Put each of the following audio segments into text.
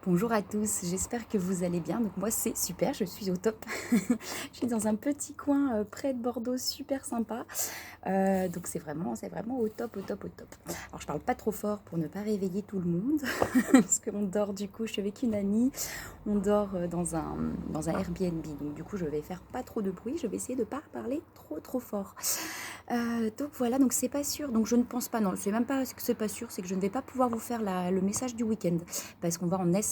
Bonjour à tous, j'espère que vous allez bien. Donc moi c'est super, je suis au top. Je suis dans un petit coin près de Bordeaux, super sympa. Donc c'est vraiment au top, au top, au top. Alors je parle pas trop fort pour ne pas réveiller tout le monde, parce qu'on dort du coup, je suis avec une amie, on dort dans un Airbnb. Donc du coup je vais faire pas trop de bruit, je vais essayer de pas parler trop fort. Donc voilà, donc c'est pas sûr. Donc je ne pense pas, non, c'est même pas que c'est pas sûr, c'est que je ne vais pas pouvoir vous faire le message du week-end parce qu'on va en Espagne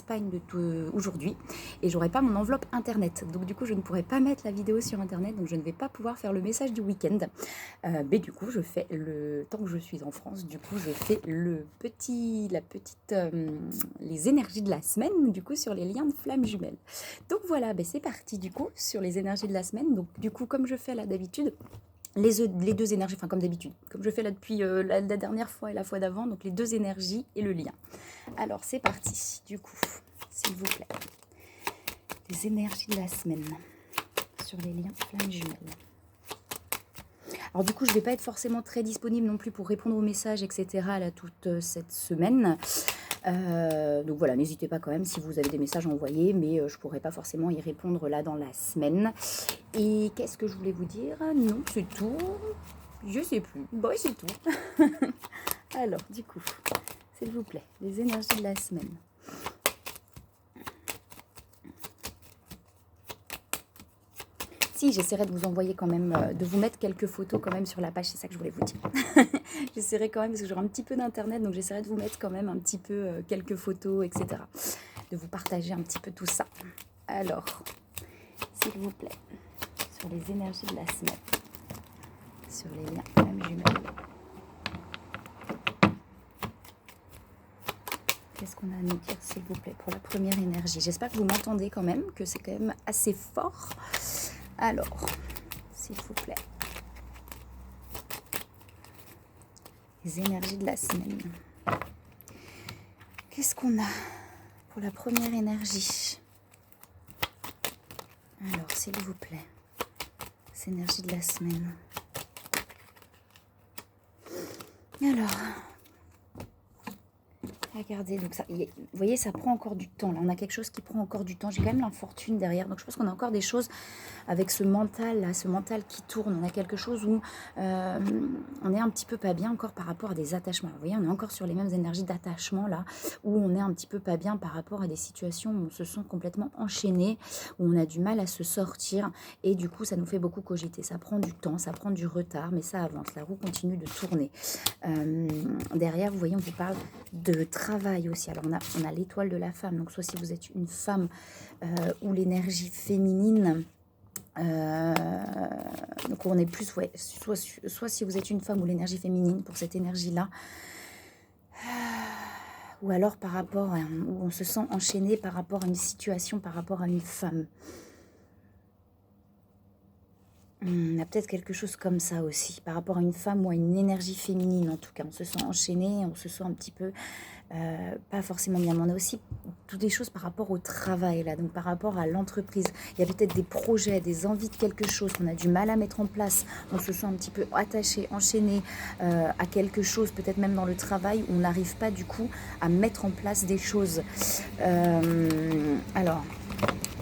aujourd'hui et j'aurai pas mon enveloppe internet. Donc du coup, je ne pourrai pas mettre la vidéo sur internet, donc je ne vais pas pouvoir faire le message du week-end. Mais du coup, je fais tant que je suis en France, du coup, je fais les énergies de la semaine, du coup, sur les liens de flammes jumelles. Donc voilà, ben c'est parti du coup sur les énergies de la semaine. Donc du coup, comme je fais là d'habitude, les deux énergies, enfin comme d'habitude, comme je fais là depuis la dernière fois et la fois d'avant, donc les deux énergies et le lien. Alors c'est parti, du coup, s'il vous plaît. Les énergies de la semaine sur les liens flammes jumelles. Alors du coup, je ne vais pas être forcément très disponible non plus pour répondre aux messages, etc. là, toute cette semaine. Donc voilà, n'hésitez pas quand même si vous avez des messages à envoyer, mais je ne pourrai pas forcément y répondre là dans la semaine. Et qu'est-ce que je voulais vous dire? Non, c'est tout. Je sais plus. Bon, c'est tout. Alors, du coup, s'il vous plaît, les énergies de la semaine. Si, j'essaierai de vous envoyer quand même, de vous mettre quelques photos quand même sur la page, c'est ça que je voulais vous dire. J'essaierai quand même, parce que j'aurai un petit peu d'internet, donc j'essaierai de vous mettre quand même un petit peu quelques photos, etc. De vous partager un petit peu tout ça. Alors, s'il vous plaît, sur les énergies de la semaine, sur les liens flammes jumelles. Qu'est-ce qu'on a à nous dire, s'il vous plaît, pour la première énergie? J'espère que vous m'entendez quand même, que c'est quand même assez fort. Alors, s'il vous plaît, les énergies de la semaine. Qu'est-ce qu'on a pour la première énergie? Alors, s'il vous plaît, les énergies de la semaine. Alors, regardez, donc ça, vous voyez, ça prend encore du temps. Là, on a quelque chose qui prend encore du temps. J'ai quand même l'infortune derrière. Donc, je pense qu'on a encore des choses avec ce mental, là, ce mental qui tourne. On a quelque chose où on est un petit peu pas bien encore par rapport à des attachements. Vous voyez, on est encore sur les mêmes énergies d'attachement, là, où on est un petit peu pas bien par rapport à des situations où on se sent complètement enchaîné, où on a du mal à se sortir. Et du coup, ça nous fait beaucoup cogiter. Ça prend du temps, ça prend du retard, mais ça avance. La roue continue de tourner. Derrière, vous voyez, on vous parle de travail aussi. Alors on a l'étoile de la femme, donc soit si vous êtes une femme ou l'énergie féminine, donc on est plus, ouais, soit si vous êtes une femme ou l'énergie féminine pour cette énergie-là, ou alors par rapport à, où on se sent enchaîné par rapport à une situation, par rapport à une femme. On a peut-être quelque chose comme ça aussi, par rapport à une femme ou à une énergie féminine en tout cas. On se sent enchaîné, on se sent un petit peu pas forcément bien. Mais on a aussi toutes des choses par rapport au travail, là, donc par rapport à l'entreprise. Il y a peut-être des projets, des envies de quelque chose qu'on a du mal à mettre en place. On se sent un petit peu attaché, enchaîné à quelque chose, peut-être même dans le travail, où on n'arrive pas du coup à mettre en place des choses. Alors...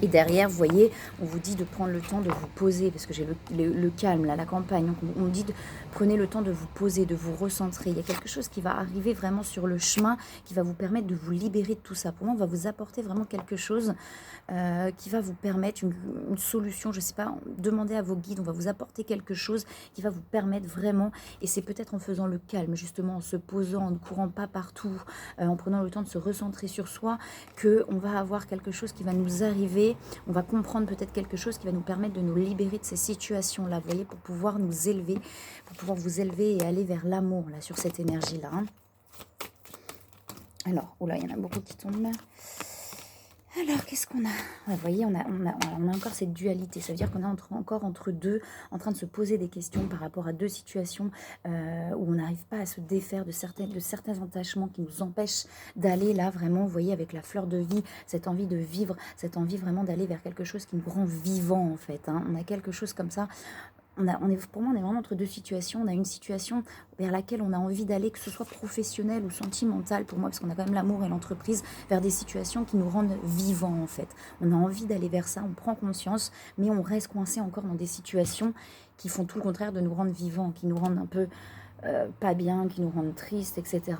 Et derrière, vous voyez, on vous dit de prendre le temps de vous poser, parce que j'ai le calme, là, la campagne. Donc on dit prenez le temps de vous poser, de vous recentrer. Il y a quelque chose qui va arriver vraiment sur le chemin, qui va vous permettre de vous libérer de tout ça. Pour moi, on va vous apporter vraiment quelque chose qui va vous permettre une solution. Je ne sais pas, demandez à vos guides, on va vous apporter quelque chose qui va vous permettre vraiment, et c'est peut-être en faisant le calme, justement, en se posant, en ne courant pas partout, en prenant le temps de se recentrer sur soi, qu'on va avoir quelque chose qui va nous arriver. On va comprendre peut-être quelque chose qui va nous permettre de nous libérer de ces situations-là, vous voyez, pour pouvoir nous élever, pour pouvoir vous élever et aller vers l'amour, là, sur cette énergie-là. Hein. Alors, oula, il y en a beaucoup qui tombent. Alors, qu'est-ce qu'on a? Vous voyez, on a encore cette dualité. Ça veut dire qu'on est encore entre deux, en train de se poser des questions par rapport à deux situations où on n'arrive pas à se défaire de certains attachements qui nous empêchent d'aller là, vraiment, vous voyez, avec la fleur de vie, cette envie de vivre, cette envie vraiment d'aller vers quelque chose qui nous rend vivant, en fait. Hein. On a quelque chose comme ça. pour moi, on est vraiment entre deux situations. On a une situation vers laquelle on a envie d'aller, que ce soit professionnel ou sentimental pour moi, parce qu'on a quand même l'amour et l'entreprise, vers des situations qui nous rendent vivants en fait. On a envie d'aller vers ça, on prend conscience, mais on reste coincé encore dans des situations qui font tout le contraire de nous rendre vivants, qui nous rendent un peu pas bien, qui nous rendent tristes, etc.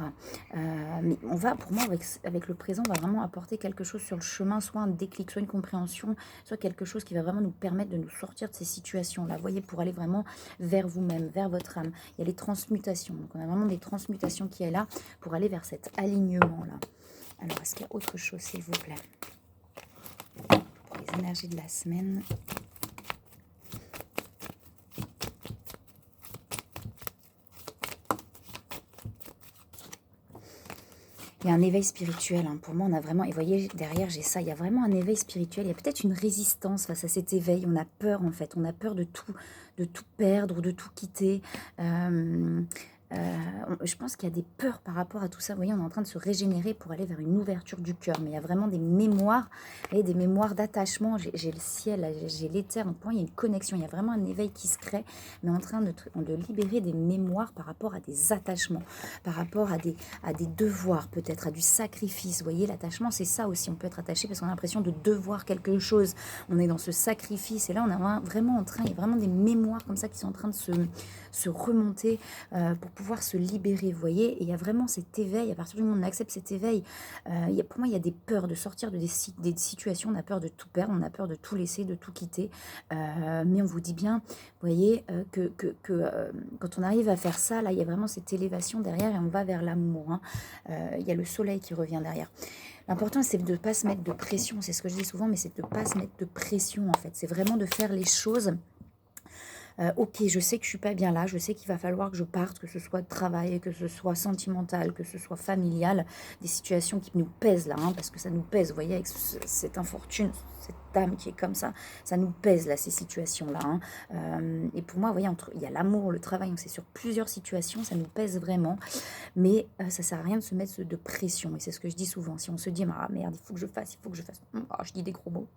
Mais on va, pour moi, avec le présent, on va vraiment apporter quelque chose sur le chemin, soit un déclic, soit une compréhension, soit quelque chose qui va vraiment nous permettre de nous sortir de ces situations-là. Vous voyez, pour aller vraiment vers vous-même, vers votre âme. Il y a les transmutations. Donc, on a vraiment des transmutations qui est là pour aller vers cet alignement-là. Alors, est-ce qu'il y a autre chose, s'il vous plaît, pour les énergies de la semaine? Il y a un éveil spirituel, hein. Pour moi, on a vraiment, et vous voyez, derrière, j'ai ça, il y a vraiment un éveil spirituel, il y a peut-être une résistance face à cet éveil, on a peur, en fait, on a peur de tout perdre, de tout quitter. Je pense qu'il y a des peurs par rapport à tout ça. Vous voyez, on est en train de se régénérer pour aller vers une ouverture du cœur. Mais il y a vraiment des mémoires, vous voyez, des mémoires d'attachement. J'ai le ciel, j'ai l'éther. Donc, pour moi, il y a une connexion. Il y a vraiment un éveil qui se crée, mais en train de libérer des mémoires par rapport à des attachements, par rapport à des devoirs, peut-être, à du sacrifice. Vous voyez, l'attachement, c'est ça aussi. On peut être attaché parce qu'on a l'impression de devoir quelque chose. On est dans ce sacrifice. Et là, on est vraiment en train, il y a vraiment des mémoires comme ça qui sont en train de se remonter pour pouvoir se libérer, vous voyez. Et il y a vraiment cet éveil, à partir du moment où on accepte cet éveil, pour moi, il y a des peurs de sortir de des situations, on a peur de tout perdre, on a peur de tout laisser, de tout quitter. Mais on vous dit bien, vous voyez, que quand on arrive à faire ça, là, il y a vraiment cette élévation derrière et on va vers l'amour. Hein. Il y a le soleil qui revient derrière. L'important, c'est de ne pas se mettre de pression, c'est ce que je dis souvent, mais c'est de ne pas se mettre de pression, en fait. C'est vraiment de faire les choses. Ok, je sais que je suis pas bien là, je sais qu'il va falloir que je parte, que ce soit de travail, que ce soit sentimental, que ce soit familial, des situations qui nous pèsent là, hein, parce que ça nous pèse, vous voyez, avec cette infortune, cette âme qui est comme ça nous pèse là, ces situations-là. Hein. Et pour moi, vous voyez, il y a l'amour, le travail, c'est sur plusieurs situations, ça nous pèse vraiment, mais ça sert à rien de se mettre de pression, et c'est ce que je dis souvent, si on se dit, ah merde, il faut que je fasse, je dis des gros mots,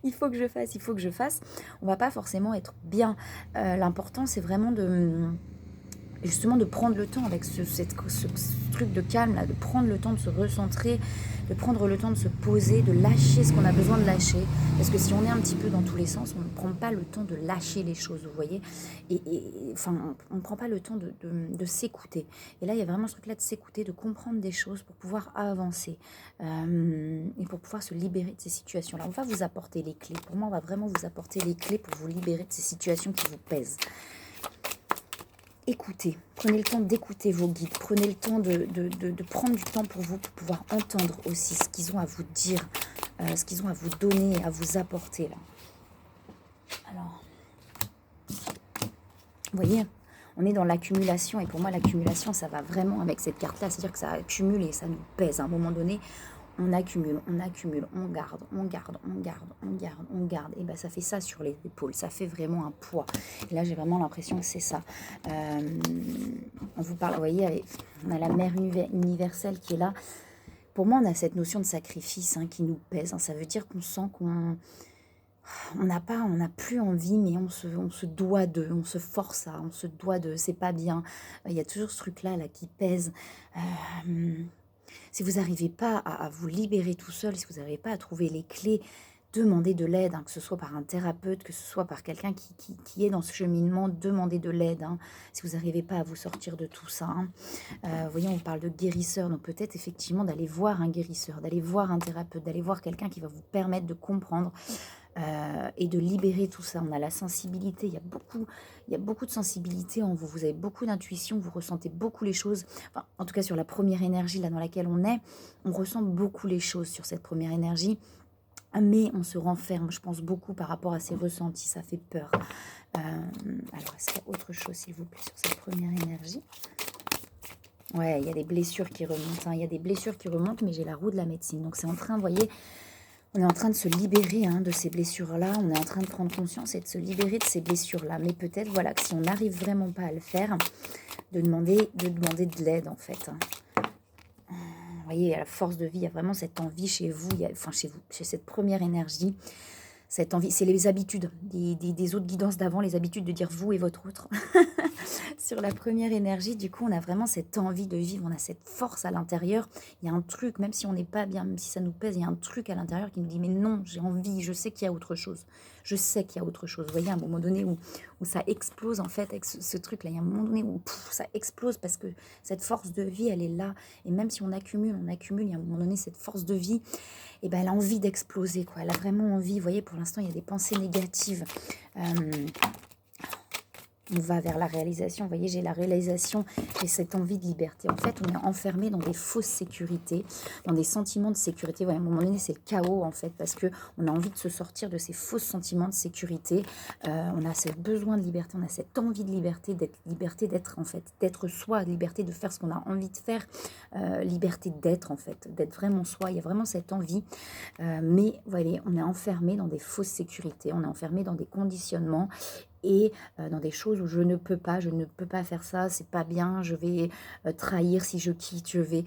il faut que je fasse, on va pas forcément être bien. L'important, c'est vraiment justement de prendre le temps avec ce truc de calme là, de prendre le temps de se recentrer, de prendre le temps de se poser, de lâcher ce qu'on a besoin de lâcher, parce que si on est un petit peu dans tous les sens, on ne prend pas le temps de lâcher les choses, vous voyez, enfin on ne prend pas le temps de s'écouter, et là il y a vraiment ce truc là de s'écouter, de comprendre des choses pour pouvoir avancer, et pour pouvoir se libérer de ces situations là. On va vous apporter les clés, pour moi on va vraiment vous apporter les clés pour vous libérer de ces situations qui vous pèsent. Écoutez, prenez le temps d'écouter vos guides, prenez le temps de prendre du temps pour vous, pour pouvoir entendre aussi ce qu'ils ont à vous dire, ce qu'ils ont à vous donner, à vous apporter là. Alors, vous voyez, on est dans l'accumulation, et pour moi l'accumulation ça va vraiment avec cette carte là, c'est-à-dire que ça accumule et ça nous pèse. À un moment donné, on accumule, on garde, et ben ça fait ça sur les épaules, ça fait vraiment un poids. Et là j'ai vraiment l'impression que c'est ça. On vous parle, vous voyez, on a la mère universelle qui est là. Pour moi on a cette notion de sacrifice, hein, qui nous pèse, hein. Ça veut dire qu'on sent qu'on n'a plus envie, mais on se doit de, on se force à, on se doit de, c'est pas bien. Il y a toujours ce truc là qui pèse. Si vous n'arrivez pas à vous libérer tout seul, si vous n'arrivez pas à trouver les clés, demandez de l'aide, hein, que ce soit par un thérapeute, que ce soit par quelqu'un qui est dans ce cheminement, demandez de l'aide. Hein, si vous n'arrivez pas à vous sortir de tout ça. Hein. Vous voyez, on parle de guérisseur, donc peut-être effectivement d'aller voir un guérisseur, d'aller voir un thérapeute, d'aller voir quelqu'un qui va vous permettre de comprendre et de libérer tout ça. On a la sensibilité, il y a beaucoup de sensibilité en vous, vous avez beaucoup d'intuition, vous ressentez beaucoup les choses, enfin, en tout cas sur la première énergie là dans laquelle on ressent beaucoup les choses sur cette première énergie, mais on se renferme, je pense, beaucoup par rapport à ces ressentis, ça fait peur. Alors, est-ce qu'il y a autre chose, s'il vous plaît, sur cette première énergie? Ouais, il y a des blessures qui remontent, hein, il y a des blessures qui remontent, mais j'ai la roue de la médecine, donc c'est en train, vous voyez, on est en train de se libérer, hein, de ces blessures-là, on est en train de prendre conscience et de se libérer de ces blessures-là. Mais peut-être, voilà, que si on n'arrive vraiment pas à le faire, de demander de l'aide, en fait. Hein. Vous voyez, à la force de vie, il y a vraiment cette envie chez vous, chez cette première énergie. cette envie, c'est les habitudes des autres guidances d'avant, les habitudes de dire vous et votre autre. Sur la première énergie, du coup, on a vraiment cette envie de vivre, on a cette force à l'intérieur. Il y a un truc, même si on n'est pas bien, même si ça nous pèse, il y a un truc à l'intérieur qui nous dit mais non, j'ai envie, je sais qu'il y a autre chose. Je sais qu'il y a autre chose. Vous voyez, à un moment donné où ça explose, en fait, avec ce truc-là. Il y a un moment donné où ça explose parce que cette force de vie, elle est là. Et même si on accumule, il y a un moment donné, cette force de vie, et ben, elle a envie d'exploser, quoi. Elle a vraiment envie. Vous voyez, pour l'instant, il y a des pensées négatives. On va vers la réalisation. Vous voyez, j'ai la réalisation et cette envie de liberté. En fait, on est enfermé dans des fausses sécurités, dans des sentiments de sécurité. Ouais, à un moment donné, c'est le chaos, en fait, parce qu'on a envie de se sortir de ces faux sentiments de sécurité. On a ce besoin de liberté, on a cette envie de liberté d'être, en fait, d'être soi, liberté de faire ce qu'on a envie de faire, liberté d'être, en fait, d'être vraiment soi. Il y a vraiment cette envie. Mais, vous voyez, on est enfermé dans des fausses sécurités, on est enfermé dans des conditionnements et dans des choses où je ne peux pas faire ça, c'est pas bien, je vais trahir si je quitte, je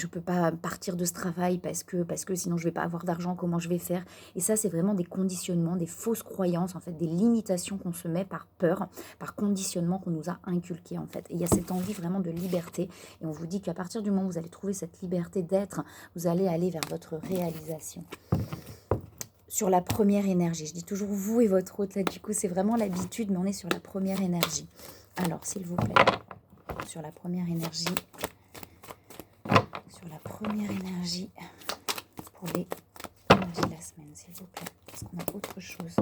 peux pas partir de ce travail parce que sinon je vais pas avoir d'argent, comment je vais faire? Et ça, c'est vraiment des conditionnements, des fausses croyances, en fait, des limitations qu'on se met par peur, par conditionnement qu'on nous a inculqué, en fait. Et il y a cette envie vraiment de liberté, et on vous dit qu'à partir du moment où vous allez trouver cette liberté d'être, vous allez aller vers votre réalisation. Sur la première énergie. Je dis toujours vous et votre autre, là, du coup, c'est vraiment l'habitude, mais on est sur la première énergie. Alors, s'il vous plaît, sur la première énergie, pour les énergies de la semaine, s'il vous plaît, parce qu'on a autre chose.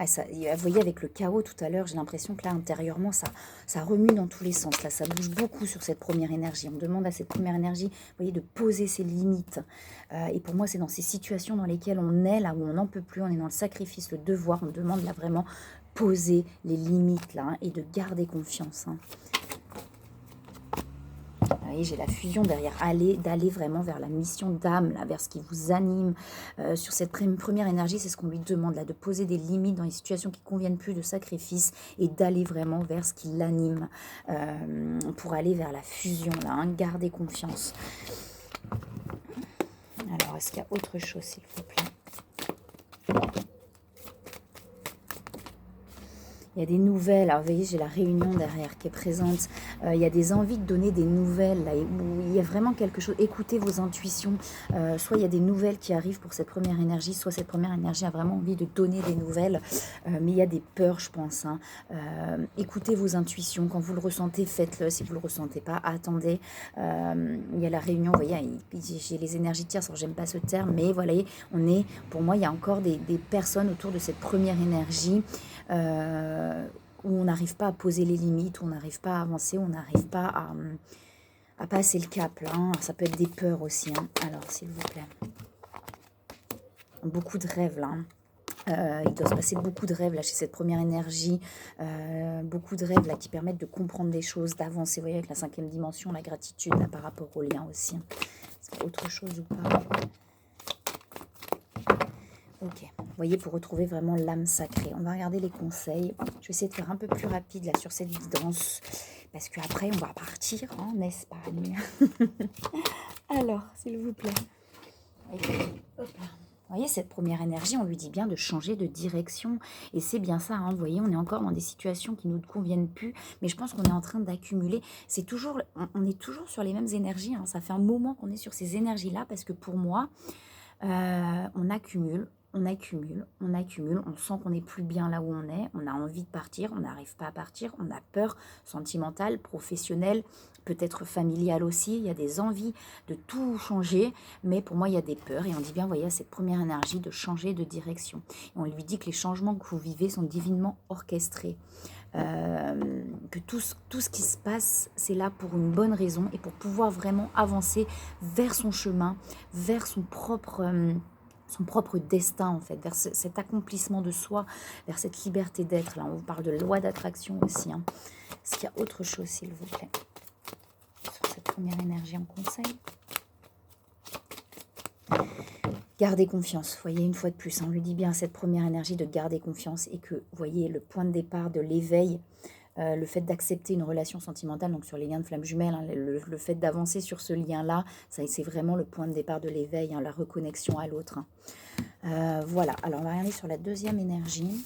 Ah, ça, vous voyez, avec le chaos tout à l'heure, j'ai l'impression que là, intérieurement, ça remue dans tous les sens. Là, ça bouge beaucoup sur cette première énergie. On demande à cette première énergie, vous voyez, de poser ses limites. Et pour moi, c'est dans ces situations dans lesquelles on est, là où on n'en peut plus, on est dans le sacrifice, le devoir. On demande là vraiment poser les limites, là, et de garder confiance. Vous voyez, j'ai la fusion derrière, d'aller vraiment vers la mission d'âme, là, vers ce qui vous anime. Sur cette première énergie, c'est ce qu'on lui demande, là, de poser des limites dans les situations qui ne conviennent plus, de sacrifice, et d'aller vraiment vers ce qui l'anime, pour aller vers la fusion, là, hein, garder confiance. Alors, est-ce qu'il y a autre chose, s'il vous plaît? Il y a des nouvelles, alors vous voyez, j'ai la réunion derrière qui est présente. Il y a des envies de donner des nouvelles, là, où il y a vraiment quelque chose. Écoutez vos intuitions. Soit il y a des nouvelles qui arrivent pour cette première énergie, soit cette première énergie a vraiment envie de donner des nouvelles. Mais il y a des peurs, je pense. Écoutez vos intuitions. Quand vous le ressentez, faites-le. Si vous ne le ressentez pas, attendez. Il y a la réunion, vous voyez, j'ai les énergies tierces, alors j'aime pas ce terme, mais voilà, pour moi, il y a encore des personnes autour de cette première énergie. Où on n'arrive pas à poser les limites, où on n'arrive pas à avancer, où on n'arrive pas à passer le cap. Là, hein. Ça peut être des peurs aussi. Hein. Alors, s'il vous plaît. Beaucoup de rêves, là. Il doit se passer beaucoup de rêves, là, chez cette première énergie. Beaucoup de rêves, là, qui permettent de comprendre des choses, d'avancer. Vous voyez, avec la 5e dimension, la gratitude, là, par rapport au lien aussi. Hein. Est-ce qu'il y a autre chose ou pas? Ok, vous voyez, pour retrouver vraiment l'âme sacrée. On va regarder les conseils. Je vais essayer de faire un peu plus rapide là sur cette guidance. Parce qu'après, on va partir en Espagne. Alors, s'il vous plaît. Hop là. Vous voyez, cette première énergie, on lui dit bien de changer de direction. Et c'est bien ça, hein, vous voyez, on est encore dans des situations qui ne nous conviennent plus. Mais je pense qu'on est en train d'accumuler. On est toujours sur les mêmes énergies. Hein. Ça fait un moment qu'on est sur ces énergies-là. Parce que pour moi, on accumule. On sent qu'on n'est plus bien là où on est, on a envie de partir, on n'arrive pas à partir, on a peur sentimentale, professionnelle, peut-être familiale aussi, il y a des envies de tout changer, mais pour moi il y a des peurs et on dit bien, vous voyez, à cette première énergie de changer de direction. Et on lui dit que les changements que vous vivez sont divinement orchestrés. Que tout ce qui se passe, c'est là pour une bonne raison et pour pouvoir vraiment avancer vers son chemin, vers son propre destin, en fait, vers cet accomplissement de soi, vers cette liberté d'être. Là, on vous parle de loi d'attraction aussi. Hein. Est-ce qu'il y a autre chose, s'il vous plaît, sur cette première énergie en conseil? Gardez confiance, vous voyez, une fois de plus, on lui dit bien à cette première énergie de garder confiance et que, vous voyez, le point de départ de l'éveil, le fait d'accepter une relation sentimentale, donc sur les liens de flamme jumelle, hein, le fait d'avancer sur ce lien-là, c'est vraiment le point de départ de l'éveil, hein, la reconnexion à l'autre. Hein. Voilà, alors on va regarder sur la deuxième énergie.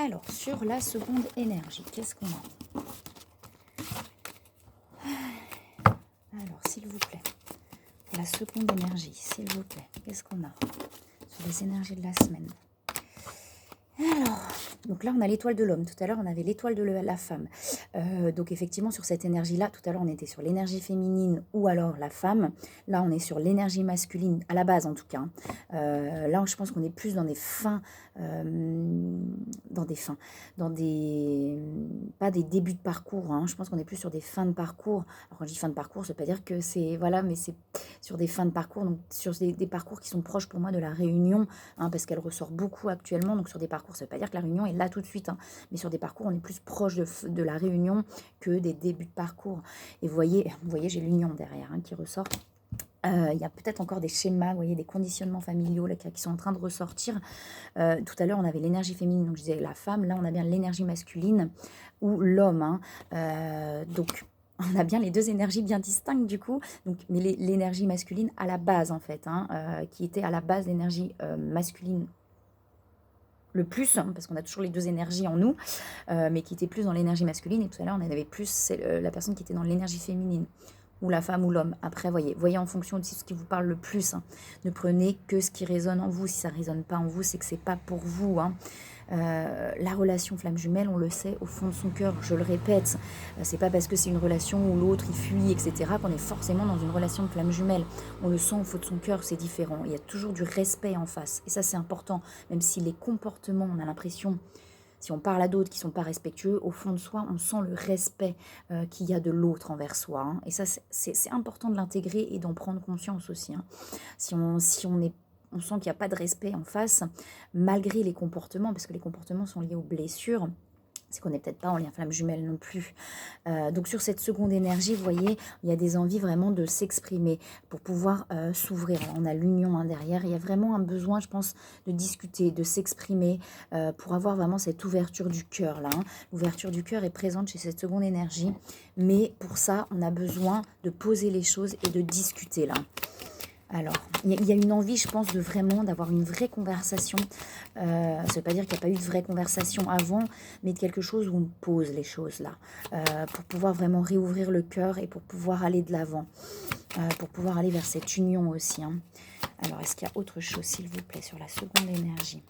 Alors, sur la seconde énergie, qu'est-ce qu'on a? Alors, s'il vous plaît, la seconde énergie, s'il vous plaît, qu'est-ce qu'on a sur les énergies de la semaine? Alors, donc là, on a l'étoile de l'homme. Tout à l'heure, on avait l'étoile de la femme. Donc, effectivement, sur cette énergie-là, tout à l'heure, on était sur l'énergie féminine ou alors la femme. Là, on est sur l'énergie masculine, à la base en tout cas. Là, je pense qu'on est plus dans des fins, pas des débuts de parcours. Hein. Je pense qu'on est plus sur des fins de parcours. Alors, quand je dis fin de parcours, ça ne veut pas dire que c'est, voilà, mais c'est sur des fins de parcours, donc sur des parcours qui sont proches pour moi de la réunion, hein, parce qu'elle ressort beaucoup actuellement. Donc, sur des parcours, ça ne veut pas dire que la réunion est là tout de suite, hein, mais sur des parcours, on est plus proche de la réunion que des débuts de parcours. Et vous voyez j'ai l'union derrière, hein, qui ressort. Il y a peut-être encore des schémas, vous voyez, des conditionnements familiaux là, qui sont en train de ressortir. Tout à l'heure, on avait l'énergie féminine, donc je disais la femme. Là, on a bien l'énergie masculine ou l'homme. Hein. Donc, on a bien les deux énergies bien distinctes du coup. Donc, mais l'énergie masculine à la base, en fait, hein, qui était à la base l'énergie masculine le plus, hein, parce qu'on a toujours les deux énergies en nous, mais qui était plus dans l'énergie masculine. Et tout à l'heure, on avait plus la personne qui était dans l'énergie féminine, ou la femme ou l'homme. Après, voyez en fonction de ce qui vous parle le plus. Hein. Ne prenez que ce qui résonne en vous. Si ça ne résonne pas en vous, c'est que c'est pas pour vous. Hein. La relation flamme jumelle, on le sait au fond de son cœur, je le répète, c'est pas parce que c'est une relation où l'autre il fuit, etc., qu'on est forcément dans une relation de flamme jumelle. On le sent au fond de son cœur, c'est différent. Il y a toujours du respect en face. Et ça, c'est important. Même si les comportements, on a l'impression, si on parle à d'autres qui ne sont pas respectueux, au fond de soi, on sent le respect qu'il y a de l'autre envers soi. Hein. Et ça, c'est important de l'intégrer et d'en prendre conscience aussi. Hein. Si on sent qu'il n'y a pas de respect en face, malgré les comportements, parce que les comportements sont liés aux blessures, c'est qu'on n'est peut-être pas en lien flamme jumelle non plus. Donc sur cette seconde énergie, vous voyez, il y a des envies vraiment de s'exprimer pour pouvoir s'ouvrir. Alors, on a l'union, hein, derrière. Il y a vraiment un besoin, je pense, de discuter, de s'exprimer pour avoir vraiment cette ouverture du cœur là. Hein. L'ouverture du cœur est présente chez cette seconde énergie, mais pour ça, on a besoin de poser les choses et de discuter là. Alors, il y a une envie, je pense, de vraiment d'avoir une vraie conversation. Ça ne veut pas dire qu'il n'y a pas eu de vraie conversation avant, mais de quelque chose où on pose les choses là, pour pouvoir vraiment réouvrir le cœur et pour pouvoir aller de l'avant, pour pouvoir aller vers cette union aussi. Hein. Alors, est-ce qu'il y a autre chose, s'il vous plaît, sur la seconde énergie ?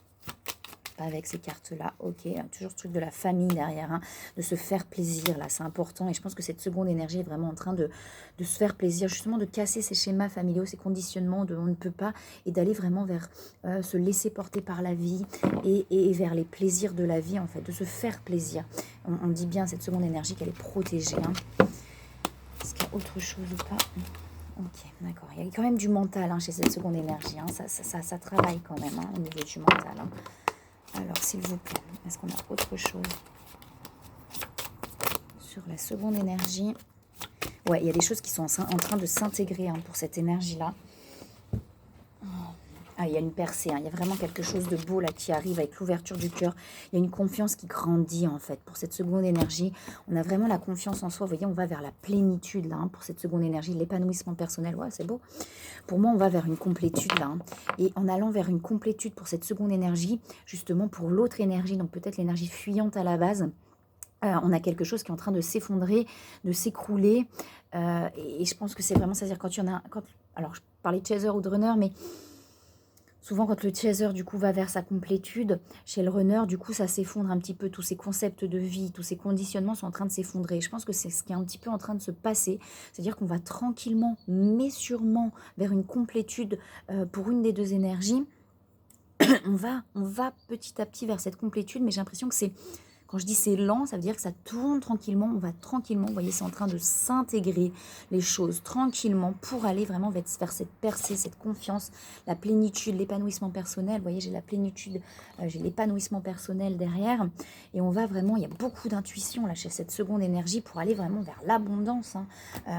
Avec ces cartes-là, ok, toujours ce truc de la famille derrière, hein, de se faire plaisir, là, c'est important, et je pense que cette seconde énergie est vraiment en train de se faire plaisir, justement de casser ces schémas familiaux, ces conditionnements de on ne peut pas, et d'aller vraiment vers se laisser porter par la vie, et vers les plaisirs de la vie, en fait, de se faire plaisir. On dit bien, cette seconde énergie, qu'elle est protégée. Hein. Est-ce qu'il y a autre chose ou pas ? Ok, d'accord, il y a quand même du mental, hein, chez cette seconde énergie, hein. Ça travaille quand même, hein, au niveau du mental, hein. Alors, s'il vous plaît, est-ce qu'on a autre chose sur la seconde énergie? Ouais, il y a des choses qui sont en train de s'intégrer, hein, pour cette énergie-là. Ah, il y a une percée, hein. Il y a vraiment quelque chose de beau là qui arrive avec l'ouverture du cœur. Il y a une confiance qui grandit en fait pour cette seconde énergie. On a vraiment la confiance en soi. Vous voyez, on va vers la plénitude là, hein, pour cette seconde énergie, l'épanouissement personnel. Ouais, c'est beau. Pour moi, on va vers une complétude là. Hein. Et en allant vers une complétude pour cette seconde énergie, justement pour l'autre énergie, donc peut-être l'énergie fuyante à la base, on a quelque chose qui est en train de s'effondrer, de s'écrouler. Et je pense que c'est vraiment, c'est-à-dire quand il y en a... alors, je parlais de chaser ou de runner, mais... Souvent, quand le chaser, du coup, va vers sa complétude, chez le runner, du coup, ça s'effondre un petit peu. Tous ces concepts de vie, tous ces conditionnements sont en train de s'effondrer. Je pense que c'est ce qui est un petit peu en train de se passer. C'est-à-dire qu'on va tranquillement, mais sûrement, vers une complétude pour une des deux énergies. On va petit à petit vers cette complétude, mais j'ai l'impression que c'est Quand je dis c'est lent, ça veut dire que ça tourne tranquillement, on va tranquillement, vous voyez, c'est en train de s'intégrer les choses tranquillement pour aller vraiment vers cette percée, cette confiance, la plénitude, l'épanouissement personnel. Vous voyez, j'ai la plénitude, j'ai l'épanouissement personnel derrière. Et on va vraiment, il y a beaucoup d'intuition là chez cette seconde énergie pour aller vraiment vers l'abondance. Hein.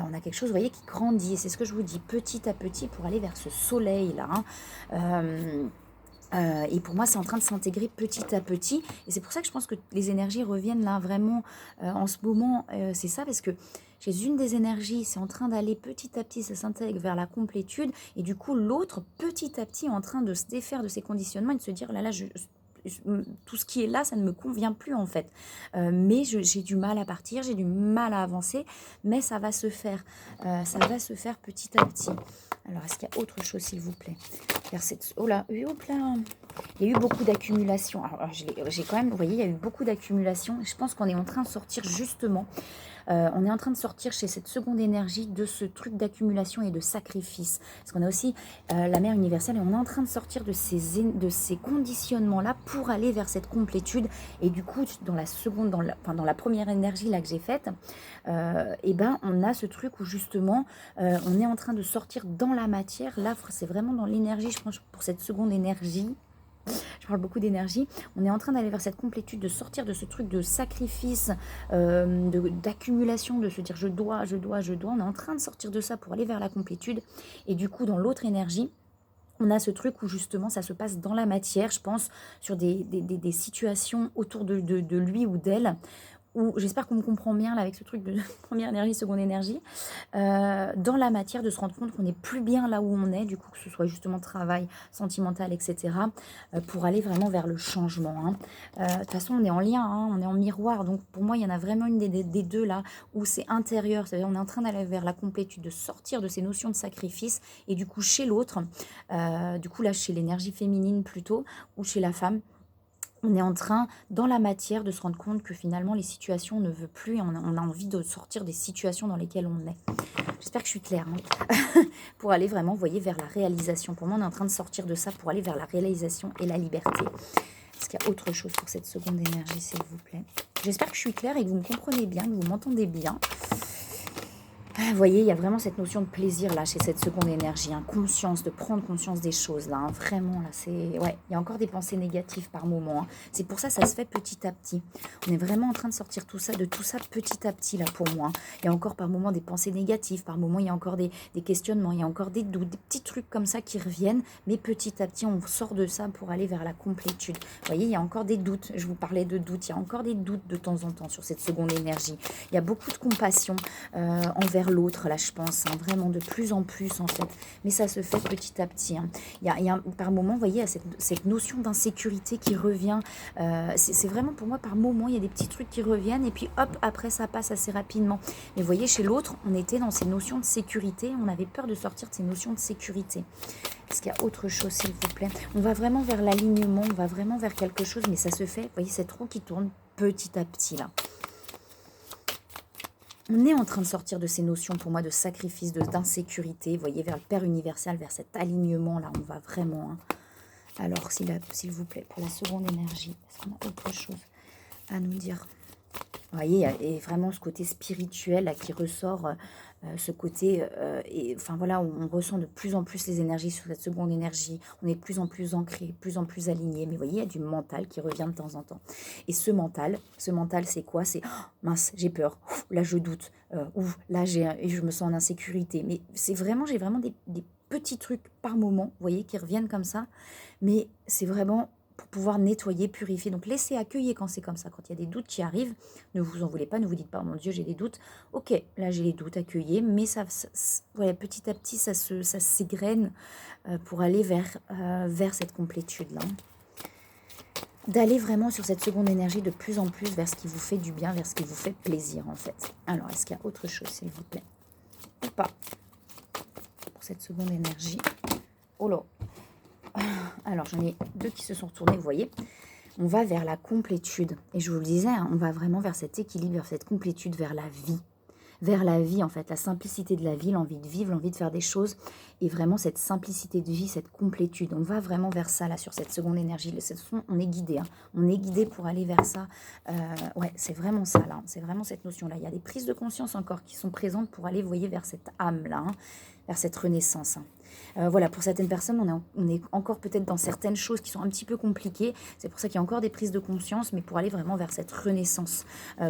On a quelque chose, vous voyez, qui grandit. Et c'est ce que je vous dis, petit à petit, pour aller vers ce soleil là. Hein. Et pour moi, c'est en train de s'intégrer petit à petit. Et c'est pour ça que je pense que les énergies reviennent là vraiment en ce moment. C'est ça, parce que chez une des énergies, c'est en train d'aller petit à petit, ça s'intègre vers la complétude. Et du coup, l'autre, petit à petit, est en train de se défaire de ses conditionnements et de se dire, là, tout ce qui est là, ça ne me convient plus en fait. Mais j'ai du mal à partir, j'ai du mal à avancer, mais ça va se faire. Ça va se faire petit à petit. Alors, est-ce qu'il y a autre chose, s'il vous plaît? Oh là, hop là. Il y a eu beaucoup d'accumulation. Alors, j'ai quand même, vous voyez, il y a eu beaucoup d'accumulation. Je pense qu'on est en train de sortir justement. On est en train de sortir chez cette seconde énergie de ce truc d'accumulation et de sacrifice. Parce qu'on a aussi la mère universelle et on est en train de sortir de ces conditionnements-là pour aller vers cette complétude. Et du coup, dans la seconde, dans la première énergie là que j'ai faite, et ben on a ce truc où justement on est en train de sortir dans la matière. Là, c'est vraiment dans l'énergie, je pense, pour cette seconde énergie. Je parle beaucoup d'énergie. On est en train d'aller vers cette complétude, de sortir de ce truc de sacrifice, d'accumulation, de se dire je dois. On est en train de sortir de ça pour aller vers la complétude. Et du coup, dans l'autre énergie, on a ce truc où justement ça se passe dans la matière, je pense, sur des situations autour de lui ou d'elle. Où j'espère qu'on me comprend bien là avec ce truc de première énergie, seconde énergie, dans la matière, de se rendre compte qu'on n'est plus bien là où on est, du coup que ce soit justement travail, sentimental, etc., pour aller vraiment vers le changement. Hein. De toute façon, on est en lien, hein, on est en miroir, donc pour moi, il y en a vraiment une des deux là où c'est intérieur, c'est-à-dire on est en train d'aller vers la complétude, de sortir de ces notions de sacrifice, et du coup chez l'autre, du coup là chez l'énergie féminine plutôt, ou chez la femme, on est en train, dans la matière, de se rendre compte que finalement les situations ne veulent plus et on a envie de sortir des situations dans lesquelles on est. J'espère que je suis claire. Hein. Pour aller vraiment, vous voyez, vers la réalisation. Pour moi, on est en train de sortir de ça pour aller vers la réalisation et la liberté. Est-ce qu'il y a autre chose pour cette seconde énergie, s'il vous plaît? J'espère que je suis claire et que vous me comprenez bien, que vous m'entendez bien. Vous voyez, il y a vraiment cette notion de plaisir là chez cette seconde énergie, hein, conscience, de prendre conscience des choses là, hein, vraiment là, c'est ouais, il y a encore des pensées négatives par moment. Hein. C'est pour ça ça se fait petit à petit. On est vraiment en train de sortir tout ça petit à petit là pour moi. Hein. Il y a encore par moment des pensées négatives, par moment il y a encore des questionnements, il y a encore des doutes, des petits trucs comme ça qui reviennent, mais petit à petit on sort de ça pour aller vers la complétude. Vous voyez, il y a encore des doutes. Je vous parlais de doutes, il y a encore des doutes de temps en temps sur cette seconde énergie. Il y a beaucoup de compassion envers l'autre, là, je pense, hein, vraiment de plus en plus, en fait. Mais ça se fait petit à petit. Hein. Il y a par moment, vous voyez, il y a cette notion d'insécurité qui revient. C'est vraiment, pour moi, par moment, il y a des petits trucs qui reviennent, et puis, hop, après, ça passe assez rapidement. Mais vous voyez, chez l'autre, on était dans ces notions de sécurité, on avait peur de sortir de ces notions de sécurité. Est-ce qu'il y a autre chose, s'il vous plaît? On va vraiment vers l'alignement, on va vraiment vers quelque chose, mais ça se fait, vous voyez, cette roue qui tourne petit à petit, là. On est en train de sortir de ces notions, pour moi, de sacrifice, d'insécurité. Vous voyez, vers le Père universel, vers cet alignement-là, on va vraiment. Hein. Alors, s'il vous plaît, pour la seconde énergie, est-ce qu'on a autre chose à nous dire? Vous voyez, il y a vraiment ce côté spirituel là, qui ressort, ce côté, enfin voilà, on ressent de plus en plus les énergies sur cette seconde énergie, on est de plus en plus ancré, de plus en plus aligné, mais vous voyez, il y a du mental qui revient de temps en temps. Et ce mental c'est quoi? C'est oh, mince, j'ai peur, ouf, là je doute, ouf, là je me sens en insécurité. Mais c'est vraiment, j'ai vraiment des petits trucs par moment, vous voyez, qui reviennent comme ça, mais c'est vraiment pour pouvoir nettoyer, purifier. Donc laissez accueillir quand c'est comme ça, quand il y a des doutes qui arrivent, ne vous en voulez pas, ne vous dites pas, oh mon Dieu, j'ai des doutes. Ok, là j'ai les doutes, accueillir, mais voilà, petit à petit, ça s'égrène pour aller vers cette complétude-là. D'aller vraiment sur cette seconde énergie de plus en plus vers ce qui vous fait du bien, vers ce qui vous fait plaisir en fait. Alors, est-ce qu'il y a autre chose, s'il vous plaît? Ou pas? Pour cette seconde énergie. Oh là. Alors, j'en ai deux qui se sont retournés, vous voyez. On va vers la complétude. Et je vous le disais, hein, on va vraiment vers cet équilibre, vers cette complétude, vers la vie. vers la vie en fait, la simplicité de la vie, l'envie de vivre, l'envie de faire des choses et vraiment cette simplicité de vie, cette complétude. On va vraiment vers ça là sur cette seconde énergie. On est guidé, hein. On est guidé pour aller vers ça. Ouais, c'est vraiment ça là, c'est vraiment cette notion-là. Il y a des prises de conscience encore qui sont présentes pour aller, vous voyez, vers cette âme-là, hein, vers cette renaissance. Hein. Voilà, pour certaines personnes, on est encore peut-être dans certaines choses qui sont un petit peu compliquées. C'est pour ça qu'il y a encore des prises de conscience, mais pour aller vraiment vers cette renaissance.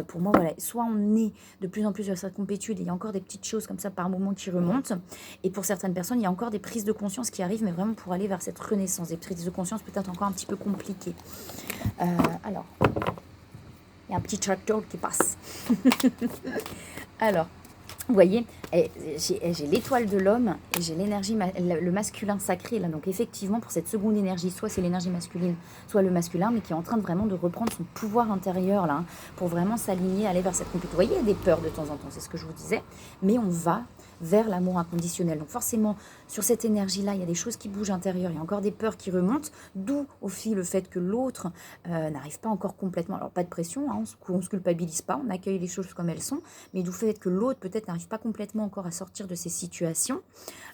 Pour moi, voilà, soit on est de plus en plus vers cette complétude, et il y a encore des petites choses comme ça par moment qui remontent. Et pour certaines personnes, il y a encore des prises de conscience qui arrivent, mais vraiment pour aller vers cette renaissance. Des prises de conscience peut-être encore un petit peu compliquées. Alors, il y a un petit tracteur qui passe. Alors, vous voyez, j'ai l'étoile de l'homme et j'ai l'énergie, le masculin sacré là. Donc effectivement, pour cette seconde énergie, soit c'est l'énergie masculine, soit le masculin, mais qui est en train de vraiment de reprendre son pouvoir intérieur là, hein, pour vraiment s'aligner, aller vers cette compétition. Vous voyez, il y a des peurs de temps en temps, c'est ce que je vous disais, mais on va vers l'amour inconditionnel. Donc forcément, sur cette énergie-là, il y a des choses qui bougent intérieur, il y a encore des peurs qui remontent, d'où aussi le fait que l'autre n'arrive pas encore complètement, alors pas de pression, hein, on ne se culpabilise pas, on accueille les choses comme elles sont, mais d'où le fait que l'autre peut-être n'arrive pas complètement encore à sortir de ces situations,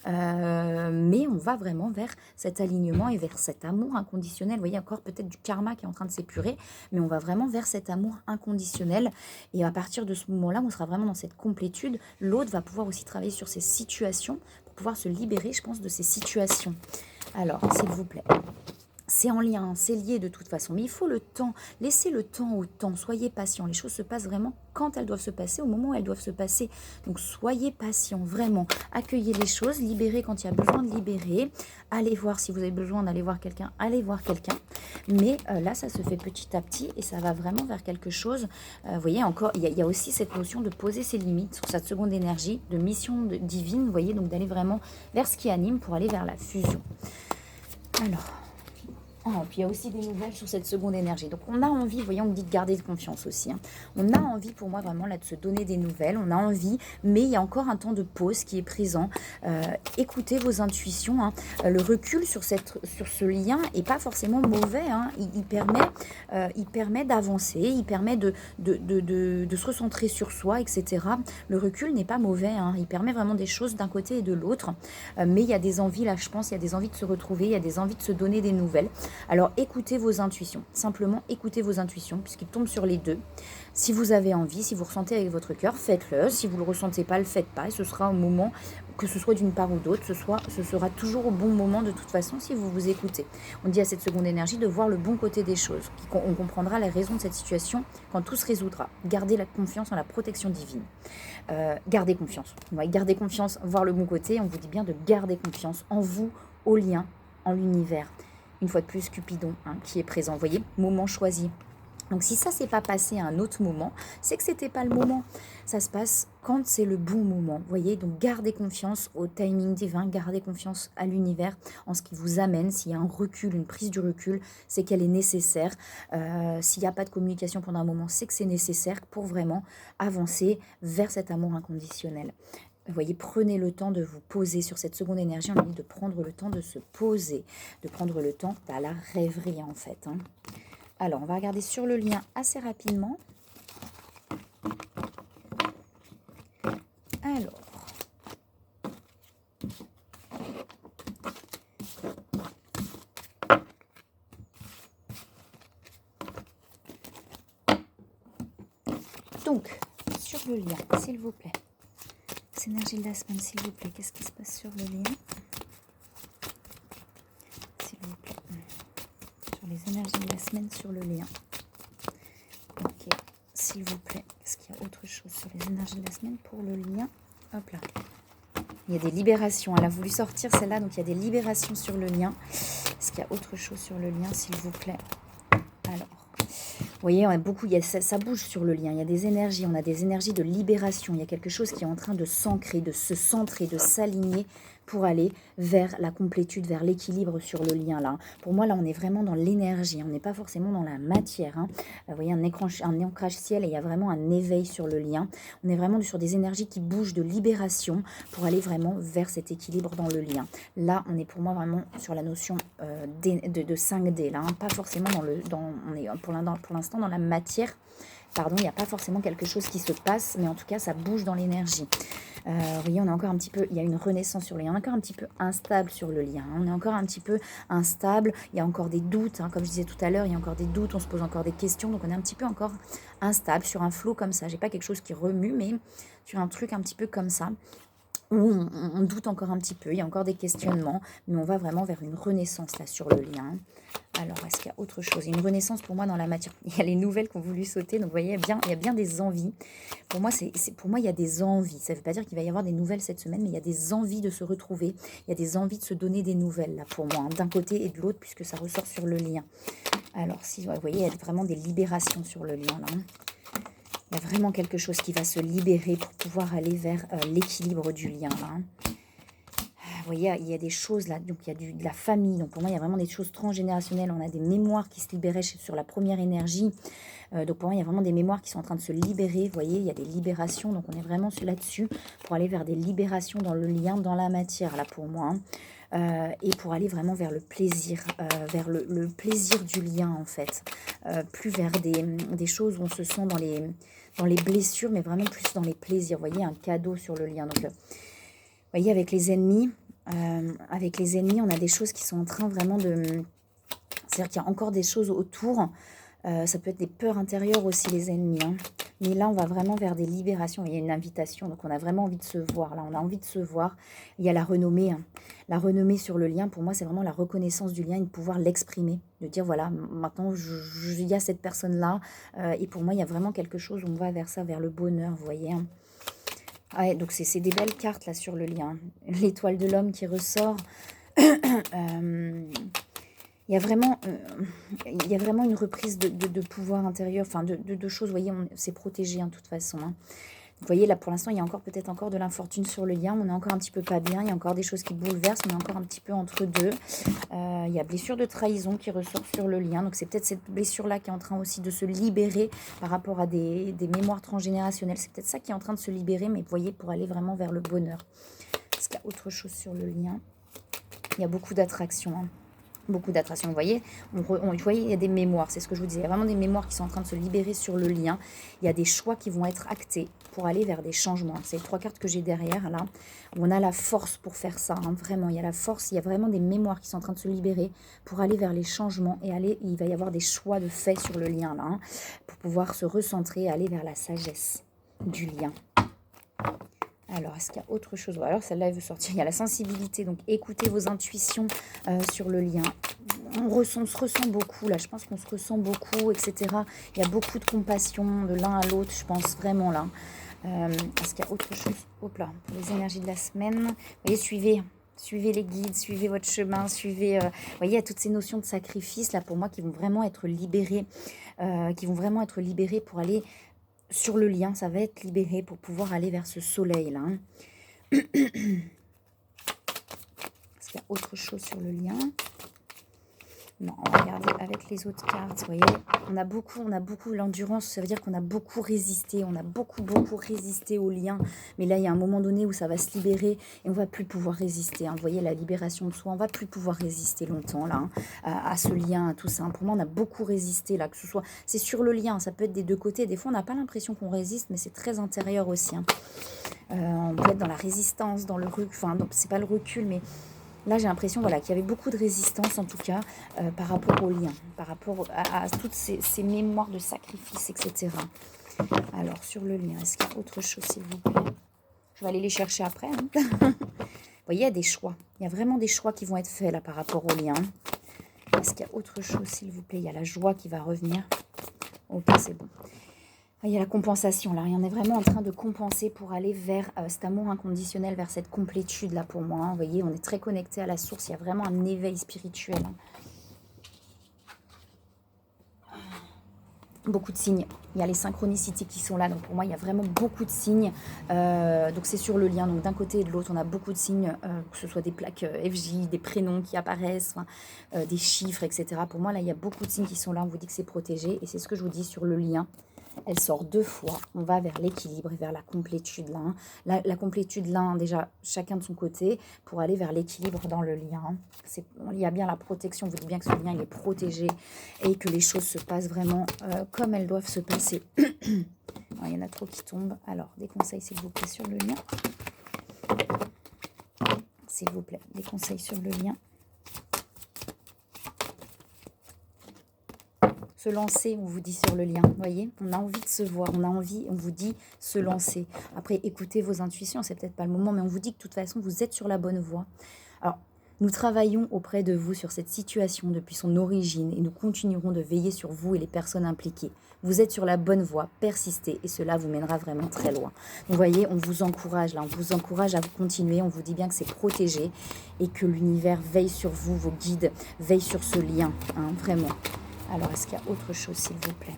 mais on va vraiment vers cet alignement et vers cet amour inconditionnel. Vous voyez, encore peut-être du karma qui est en train de s'épurer, mais on va vraiment vers cet amour inconditionnel, et à partir de ce moment-là, on sera vraiment dans cette complétude. L'autre va pouvoir aussi travailler sur ces situations pour pouvoir se libérer, je pense, de ces situations. Alors, s'il vous plaît. C'est en lien, c'est lié de toute façon. Mais il faut le temps, laissez le temps au temps, soyez patient. Les choses se passent vraiment quand elles doivent se passer, au moment où elles doivent se passer. Donc soyez patient, vraiment. Accueillez les choses, libérez quand il y a besoin de libérer. Allez voir si vous avez besoin d'aller voir quelqu'un, allez voir quelqu'un. Mais là, ça se fait petit à petit et ça va vraiment vers quelque chose. Vous voyez, encore, il y a aussi cette notion de poser ses limites sur cette seconde énergie, de mission divine, vous voyez, donc d'aller vraiment vers ce qui anime pour aller vers la fusion. Alors... Oh, puis il y a aussi des nouvelles sur cette seconde énergie. Donc on a envie, voyons, on me dit de garder de confiance aussi. Hein. On a envie pour moi vraiment là de se donner des nouvelles. On a envie, mais il y a encore un temps de pause qui est présent. Écoutez vos intuitions. Hein. Le recul sur ce lien est pas forcément mauvais. Hein. Il permet d'avancer, il permet de se recentrer sur soi, etc. Le recul n'est pas mauvais. Hein. Il permet vraiment des choses d'un côté et de l'autre. Mais il y a des envies, là je pense, il y a des envies de se retrouver, il y a des envies de se donner des nouvelles. Alors écoutez vos intuitions, simplement écoutez vos intuitions puisqu'ils tombent sur les deux. Si vous avez envie, si vous ressentez avec votre cœur, faites-le. Si vous ne le ressentez pas, le faites pas. Et ce sera au moment, que ce soit d'une part ou d'autre, ce sera toujours au bon moment de toute façon si vous vous écoutez. On dit à cette seconde énergie de voir le bon côté des choses. On comprendra les raisons de cette situation quand tout se résoudra. Gardez la confiance en la protection divine. Gardez confiance. Gardez confiance, voir le bon côté. On vous dit bien de garder confiance en vous, au lien, en l'univers. Une fois de plus, Cupidon, hein, qui est présent. Vous voyez, moment choisi. Donc si ça s'est pas passé à un autre moment, c'est que c'était pas le moment. Ça se passe quand c'est le bon moment. Vous voyez, donc gardez confiance au timing divin, gardez confiance à l'univers en ce qui vous amène. S'il y a un recul, une prise du recul, c'est qu'elle est nécessaire. S'il n'y a pas de communication pendant un moment, c'est que c'est nécessaire pour vraiment avancer vers cet amour inconditionnel. Vous voyez, prenez le temps de vous poser sur cette seconde énergie. On a dit de prendre le temps de se poser, de prendre le temps à la rêverie en fait. Hein. Alors, on va regarder sur le lien assez rapidement. Alors. Donc, sur le lien, s'il vous plaît. Énergie de la semaine, s'il vous plaît. Qu'est-ce qui se passe sur le lien? S'il vous plaît. Sur les énergies de la semaine, sur le lien. Ok, s'il vous plaît. Est-ce qu'il y a autre chose sur les énergies de la semaine pour le lien? Hop là. Il y a des libérations. Elle a voulu sortir celle-là, donc il y a des libérations sur le lien. Est-ce qu'il y a autre chose sur le lien, s'il vous plaît? Alors. Vous voyez, on a beaucoup, ça bouge sur le lien, il y a des énergies, on a des énergies de libération, il y a quelque chose qui est en train de s'ancrer, de se centrer, de s'aligner pour aller vers la complétude, vers l'équilibre sur le lien là. Pour moi là, on est vraiment dans l'énergie, on n'est pas forcément dans la matière. Hein. Vous voyez, un ancrage ciel et il y a vraiment un éveil sur le lien. On est vraiment sur des énergies qui bougent de libération pour aller vraiment vers cet équilibre dans le lien. Là, on est pour moi vraiment sur la notion de 5D là, hein. Pas forcément on est pour l'instant dans la matière, pardon, il n'y a pas forcément quelque chose qui se passe, mais en tout cas, ça bouge dans l'énergie. Vous voyez, on est encore un petit peu, il y a une renaissance sur le lien, on est encore un petit peu instable sur le lien, on est encore un petit peu instable, il y a encore des doutes, comme je disais tout à l'heure, il y a encore des doutes, on se pose encore des questions, donc on est un petit peu encore instable sur un flot comme ça. J'ai pas quelque chose qui remue, mais sur un truc un petit peu comme ça, où on doute encore un petit peu, il y a encore des questionnements, mais on va vraiment vers une renaissance là sur le lien. Alors, est-ce qu'il y a autre chose? Une renaissance pour moi dans la matière. Il y a les nouvelles qui ont voulu sauter, donc vous voyez, il y a bien des envies. Pour moi, pour moi, il y a des envies. Ça ne veut pas dire qu'il va y avoir des nouvelles cette semaine, mais il y a des envies de se retrouver. Il y a des envies de se donner des nouvelles là pour moi, d'un côté et de l'autre, puisque ça ressort sur le lien. Alors, si vous voyez, il y a vraiment des libérations sur le lien là. Il y a vraiment quelque chose qui va se libérer pour pouvoir aller vers l'équilibre du lien là. Vous voyez, il y a des choses là, donc il y a de la famille, donc pour moi il y a vraiment des choses transgénérationnelles, on a des mémoires qui se libéraient sur la première énergie, donc pour moi il y a vraiment des mémoires qui sont en train de se libérer, vous voyez, il y a des libérations, donc on est vraiment là-dessus pour aller vers des libérations dans le lien, dans la matière là pour moi, et pour aller vraiment vers le plaisir, vers le plaisir du lien en fait, plus vers des choses où on se sent dans les blessures, mais vraiment plus dans les plaisirs, vous voyez, un cadeau sur le lien, donc vous voyez, avec les ennemis, on a des choses qui sont en train vraiment de... C'est-à-dire qu'il y a encore des choses autour. Ça peut être des peurs intérieures aussi, les ennemis. Mais là, on va vraiment vers des libérations. Il y a une invitation, donc on a vraiment envie de se voir. Là, on a envie de se voir. Il y a la renommée. La renommée sur le lien, pour moi, c'est vraiment la reconnaissance du lien et de pouvoir l'exprimer. De dire, voilà, maintenant, il y a cette personne-là. Et pour moi, il y a vraiment quelque chose, on va vers ça, vers le bonheur, vous voyez. Ouais, donc c'est des belles cartes là sur le lien. L'étoile de l'homme qui ressort. Il y a vraiment une reprise de pouvoir intérieur, enfin de choses. Vous voyez, c'est protégé de toute façon. Vous voyez, là pour l'instant, il y a peut-être encore de l'infortune sur le lien. On est encore un petit peu pas bien. Il y a encore des choses qui bouleversent. On est encore un petit peu entre deux. Il y a blessure de trahison qui ressort sur le lien. Donc c'est peut-être cette blessure-là qui est en train aussi de se libérer par rapport à des mémoires transgénérationnelles. C'est peut-être ça qui est en train de se libérer, mais vous voyez, pour aller vraiment vers le bonheur. Est-ce qu'il y a autre chose sur le lien? Il y a beaucoup d'attraction. Beaucoup d'attraction, vous voyez, il y a des mémoires, c'est ce que je vous disais, il y a vraiment des mémoires qui sont en train de se libérer sur le lien, il y a des choix qui vont être actés pour aller vers des changements, c'est les 3 cartes que j'ai derrière là, où on a la force pour faire ça, vraiment, il y a la force, il y a vraiment des mémoires qui sont en train de se libérer pour aller vers les changements et il va y avoir des choix de fait sur le lien là, pour pouvoir se recentrer et aller vers la sagesse du lien. Alors, est-ce qu'il y a autre chose? Alors, celle-là, elle veut sortir. Il y a la sensibilité. Donc, écoutez vos intuitions sur le lien. On se ressent beaucoup, là. Je pense qu'on se ressent beaucoup, etc. Il y a beaucoup de compassion de l'un à l'autre, je pense vraiment, là. Est-ce qu'il y a autre chose? Hop là, pour les énergies de la semaine. Vous voyez, suivez les guides, suivez votre chemin, suivez... vous voyez, il y a toutes ces notions de sacrifice, là, pour moi, qui vont vraiment être libérées. Pour aller... Sur le lien, ça va être libéré pour pouvoir aller vers ce soleil-là. Est-ce qu'il y a autre chose sur le lien? Non, on va regarder avec les autres cartes. Vous voyez, on a beaucoup l'endurance. Ça veut dire qu'on a beaucoup résisté. On a beaucoup résisté au lien. Mais là, il y a un moment donné où ça va se libérer et on va plus pouvoir résister. Vous voyez, la libération de soi, on va plus pouvoir résister longtemps là, à ce lien, à tout ça. Pour moi, on a beaucoup résisté là, que ce soit... C'est sur le lien, ça peut être des deux côtés. Des fois, on n'a pas l'impression qu'on résiste, mais c'est très intérieur aussi. On peut être dans la résistance, dans le recul. Enfin, c'est pas le recul, mais... Là, j'ai l'impression qu'il y avait beaucoup de résistance, en tout cas, par rapport au lien, par rapport à toutes ces mémoires de sacrifice, etc. Alors, sur le lien, est-ce qu'il y a autre chose, s'il vous plaît? Je vais aller les chercher après. Vous voyez, il y a des choix. Il y a vraiment des choix qui vont être faits, là, par rapport au lien. Est-ce qu'il y a autre chose, s'il vous plaît? Il y a la joie qui va revenir. Ok, c'est bon. Il y a la compensation, là. On est vraiment en train de compenser pour aller vers cet amour inconditionnel, vers cette complétude, là, pour moi. Vous voyez, on est très connecté à la source. Il y a vraiment un éveil spirituel. Beaucoup de signes. Il y a les synchronicités qui sont là. Donc, pour moi, il y a vraiment beaucoup de signes. Donc, c'est sur le lien. Donc, d'un côté et de l'autre, on a beaucoup de signes, que ce soit des plaques FJ, des prénoms qui apparaissent, des chiffres, etc. Pour moi, là, il y a beaucoup de signes qui sont là. On vous dit que c'est protégé. Et c'est ce que je vous dis sur le lien. Elle sort 2 fois. On va vers l'équilibre et vers la complétude là. Hein. La complétude là, déjà, chacun de son côté, pour aller vers l'équilibre dans le lien. Hein. Il y a bien la protection. Vous dites bien que ce lien, il est protégé et que les choses se passent vraiment comme elles doivent se passer. Il y en a trop qui tombent. Alors, des conseils, s'il vous plaît, sur le lien. S'il vous plaît, des conseils sur le lien. Se lancer, on vous dit sur le lien, vous voyez, on a envie de se voir, on a envie, on vous dit se lancer. Après, écoutez vos intuitions, c'est peut-être pas le moment, mais on vous dit que de toute façon, vous êtes sur la bonne voie. Alors, nous travaillons auprès de vous sur cette situation depuis son origine et nous continuerons de veiller sur vous et les personnes impliquées. Vous êtes sur la bonne voie, persistez et cela vous mènera vraiment très loin. Vous voyez, on vous encourage là, on vous encourage à continuer, on vous dit bien que c'est protégé et que l'univers veille sur vous, vos guides veillent sur ce lien, hein, vraiment. Alors, est-ce qu'il y a autre chose, s'il vous plaît?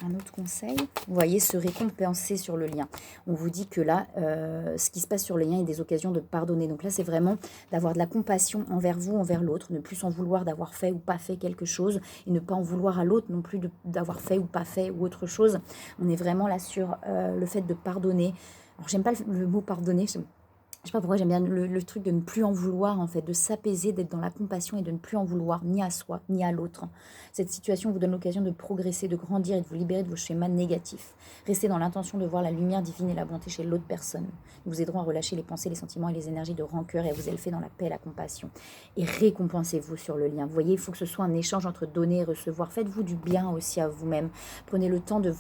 Un autre conseil, vous voyez, se récompenser sur le lien. On vous dit que là, ce qui se passe sur le lien, il y a des occasions de pardonner. Donc là, c'est vraiment d'avoir de la compassion envers vous, envers l'autre, ne plus s'en vouloir d'avoir fait ou pas fait quelque chose, et ne pas en vouloir à l'autre non plus d'avoir fait ou pas fait ou autre chose. On est vraiment là sur le fait de pardonner. Alors, j'aime pas le mot pardonner, je sais pas pourquoi j'aime bien le truc de ne plus en vouloir, en fait, de s'apaiser, d'être dans la compassion et de ne plus en vouloir ni à soi, ni à l'autre. Cette situation vous donne l'occasion de progresser, de grandir et de vous libérer de vos schémas négatifs. Restez dans l'intention de voir la lumière divine et la bonté chez l'autre personne. Nous vous aiderons à relâcher les pensées, les sentiments et les énergies de rancœur et à vous élever dans la paix et la compassion. Et récompensez-vous sur le lien. Vous voyez, il faut que ce soit un échange entre donner et recevoir. Faites-vous du bien aussi à vous-même. Prenez le temps de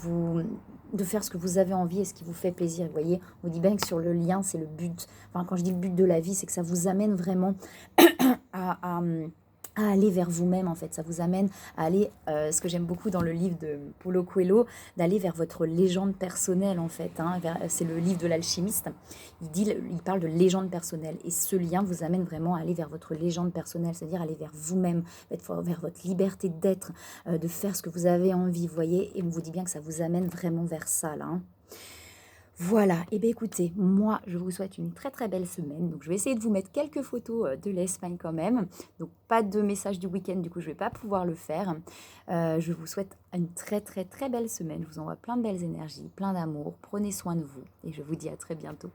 faire ce que vous avez envie et ce qui vous fait plaisir. Vous voyez, on dit bien que sur le lien, c'est le but. Enfin, quand je dis le but de la vie, c'est que ça vous amène vraiment à aller vers vous-même, en fait. Ça vous amène à aller, ce que j'aime beaucoup dans le livre de Paulo Coelho, d'aller vers votre légende personnelle, en fait. Hein, c'est le livre de l'alchimiste. Il parle de légende personnelle. Et ce lien vous amène vraiment à aller vers votre légende personnelle, c'est-à-dire aller vers vous-même, vers votre liberté d'être, de faire ce que vous avez envie, vous voyez. Et on vous dit bien que ça vous amène vraiment vers ça, là. Hein. Voilà, et bien écoutez, moi je vous souhaite une très très belle semaine. Donc je vais essayer de vous mettre quelques photos de l'Espagne quand même. Donc pas de message du week-end, du coup je ne vais pas pouvoir le faire. Je vous souhaite une très très très belle semaine. Je vous envoie plein de belles énergies, plein d'amour. Prenez soin de vous et je vous dis à très bientôt.